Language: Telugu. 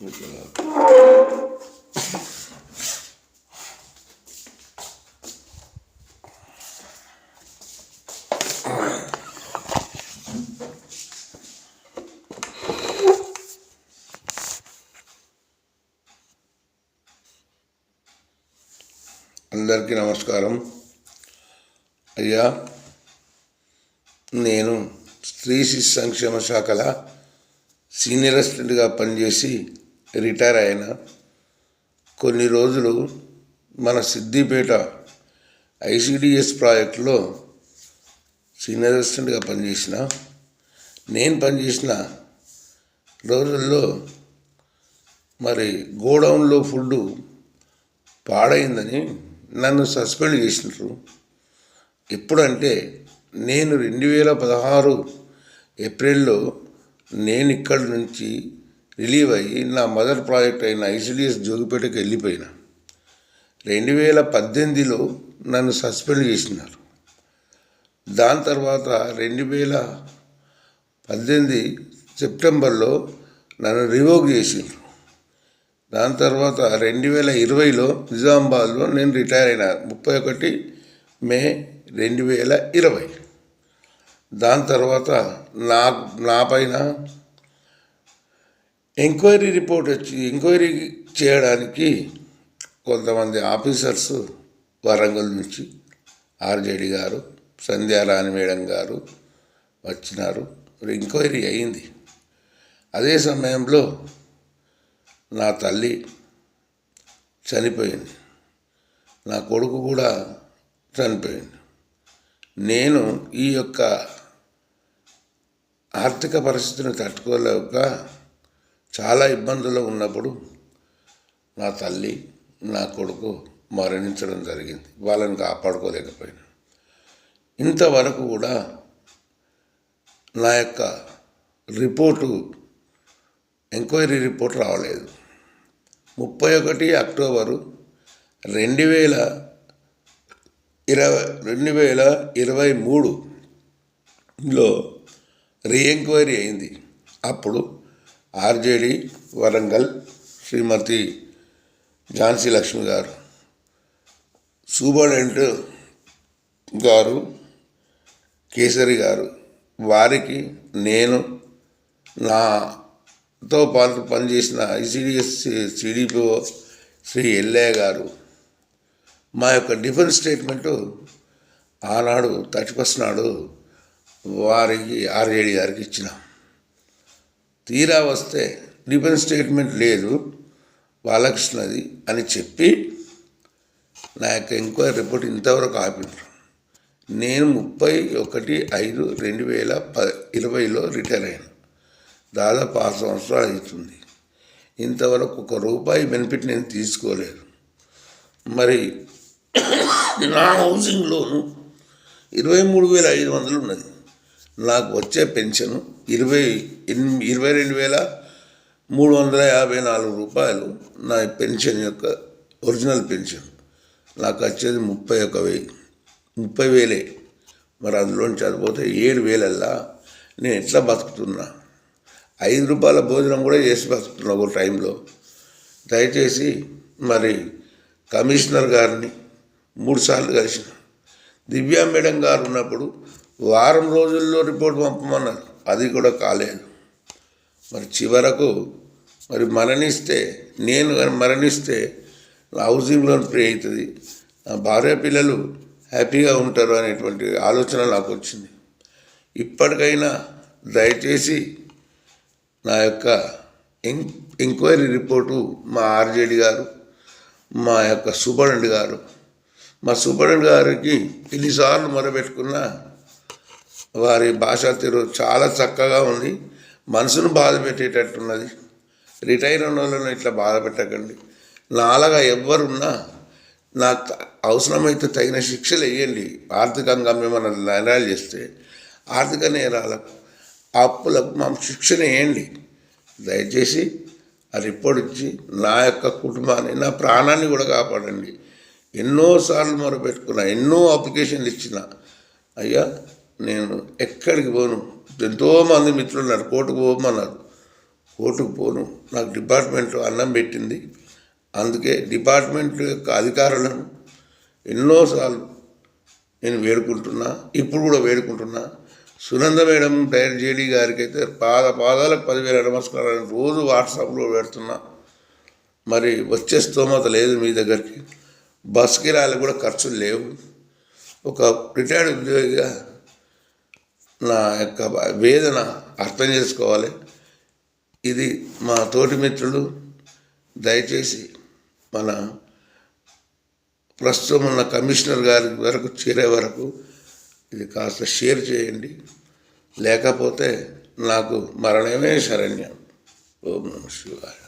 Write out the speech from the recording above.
అందరికీ నమస్కారం. అయ్యా, నేను స్త్రీ శిశు సంక్షేమ శాఖల సీనియర్ అసిస్టెంట్గా పనిచేసి రిటైర్ అయిన కొన్ని రోజులు మన సిద్దిపేట ఐసిడిఎస్ ప్రాజెక్టులో సీనియర్ అసిస్టెంట్గా పనిచేసిన. నేను పనిచేసిన రోజుల్లో మరి గోడౌన్లో ఫుడ్ పాడైందని నన్ను సస్పెండ్ చేసినారు. ఎప్పుడంటే నేను 2016 ఏప్రిల్లో నేను ఇక్కడి నుంచి రిలీవ్ అయ్యి నా మదర్ ప్రాజెక్ట్ అయిన ఐసిడిఎస్ జోగిపేటకి వెళ్ళిపోయినా. 2018లో నన్ను సస్పెండ్ చేసినారు. దాని తర్వాత 2018 సెప్టెంబర్లో నన్ను రివోక్ చేసిండ్రు. దాని తర్వాత 2020లో నిజామాబాద్లో నేను రిటైర్ అయినా 31 మే 2020. దాని తర్వాత నా పైన ఎంక్వైరీ రిపోర్ట్ వచ్చి ఎంక్వైరీ చేయడానికి కొంతమంది ఆఫీసర్స్ వరంగల్ నుంచి ఆర్జేడి గారు, సంధ్యారాణి మేడం గారు వచ్చినారు. ఎంక్వైరీ అయింది. అదే సమయంలో నా తల్లి చనిపోయింది, నా కొడుకు కూడా చనిపోయింది. నేను ఈ యొక్క ఆర్థిక పరిస్థితిని తట్టుకోలేక చాలా ఇబ్బందుల్లో ఉన్నప్పుడు నా తల్లి, నా కొడుకు మరణించడం జరిగింది. వాళ్ళని కాపాడుకోలేకపోయినా. ఇంతవరకు కూడా నా యొక్క ఎంక్వైరీ రిపోర్ట్ రావలేదు. 31 అక్టోబరు 2023లో రీఎంక్వైరీ అయింది. అప్పుడు ఆర్జేడి వరంగల్ శ్రీమతి ఝాన్సీ లక్ష్మి గారు, సూపరింటెండెంట్ గారు కేసరి గారు, వారికి నేను నాతో పాటు పనిచేసిన ఐసిడిఎస్ సిడిపిఓ శ్రీ ఎల్లయ్య గారు మా యొక్క డిఫెన్స్ స్టేట్మెంటు ఆనాడు 31 నాడు వారికి ఆర్జేడి గారికి ఇచ్చిన. తీరా వస్తే డిఫెన్స్ స్టేట్మెంట్ లేదు, వాళ్ళకి ఇచ్చినది అని చెప్పి నా యొక్క ఎంక్వైరీ రిపోర్ట్ ఇంతవరకు ఆపినారు. నేను 31/5/2020లో రిటైర్ అయ్యాను. దాదాపు 6 సంవత్సరాలు అవుతుంది. ఇంతవరకు ₹1 బెనిఫిట్ నేను తీసుకోలేదు. మరి నా హౌసింగ్ లోను 23,500 ఉన్నది. నాకు వచ్చే పెన్షన్ ₹22,354 నా పెన్షన్ యొక్క ఒరిజినల్ పెన్షన్. నాకు వచ్చేది 30,000. మరి అందులోని చదిపోతే 7,000 నేను ఎట్లా బతుకుతున్నా? ₹5 భోజనం కూడా చేసి బతుకుతున్నా ఒక టైంలో. దయచేసి మరి కమిషనర్ గారిని 3 సార్లు కలిసిన. దివ్యా మేడం గారు ఉన్నప్పుడు వారం రోజుల్లో రిపోర్ట్ పంపమన్నారు, అది కూడా కాలేదు. మరి చివరకు మరి నేను కానీ మరణిస్తే నా హౌసింగ్ లోన్ ఫ్రీ అవుతుంది, నా భార్య పిల్లలు హ్యాపీగా ఉంటారు అనేటువంటి ఆలోచన నాకు వచ్చింది. ఇప్పటికైనా దయచేసి నా యొక్క ఎంక్వైరీ రిపోర్టు మా ఆర్జేడి గారు, మా యొక్క సూపరింటెండెంట్ గారు, మా సూపరింటెండెంట్ గారికి ఎన్నిసార్లు మొరబెట్టుకున్నా వారి భాషా తీరు చాలా చక్కగా ఉంది. మనసును బాధ పెట్టేటట్టున్నది. రిటైర్ అయిన వాళ్ళను ఇట్లా బాధ పెట్టకండి. నాలాగా ఎవ్వరున్నా నాకు అవసరమైతే తగిన శిక్షలు వేయండి. ఆర్థికంగా మిమ్మల్ని నేరాలు చేస్తే ఆర్థిక నేరాలకు, అప్పులకు మా శిక్షణ వేయండి. దయచేసి ఆ రిపోర్ట్ ఇచ్చి నా యొక్క కుటుంబాన్ని, నా ప్రాణాన్ని కూడా కాపాడండి. ఎన్నోసార్లు మొరపెట్టుకున్నా, ఎన్నో అప్లికేషన్లు ఇచ్చిన. అయ్యా, నేను ఎక్కడికి పోను. ఎంతోమంది మిత్రులు ఉన్నారు, కోర్టుకు పోమన్నారు. కోర్టుకు పోను. నాకు డిపార్ట్మెంట్ అన్నం పెట్టింది. అందుకే డిపార్ట్మెంట్ యొక్క అధికారులను ఎన్నోసార్లు నేను వేడుకుంటున్నా, ఇప్పుడు కూడా వేడుకుంటున్నా. సునంద మేడం డైరెక్ట్ జేడీ గారికి అయితే పాదాలకు 10,000 నమస్కారాలు రోజు వాట్సాప్లో పెడుతున్నా. మరి వచ్చే స్తోమత లేదు మీ దగ్గరికి. బస్ కిరాయిలు కూడా ఖర్చులు లేవు. ఒక రిటైర్డ్ ఉద్యోగిగా నా యొక్క వేదన అర్థం చేసుకోవాలి. ఇది మా తోటి మిత్రులు దయచేసి మన ప్రస్తుతం ఉన్న కమిషనర్ గారి వరకు చేరే వరకు ఇది కాస్త షేర్ చేయండి. లేకపోతే నాకు మరణమే శరణ్యం. ఓం నమః శివాయ.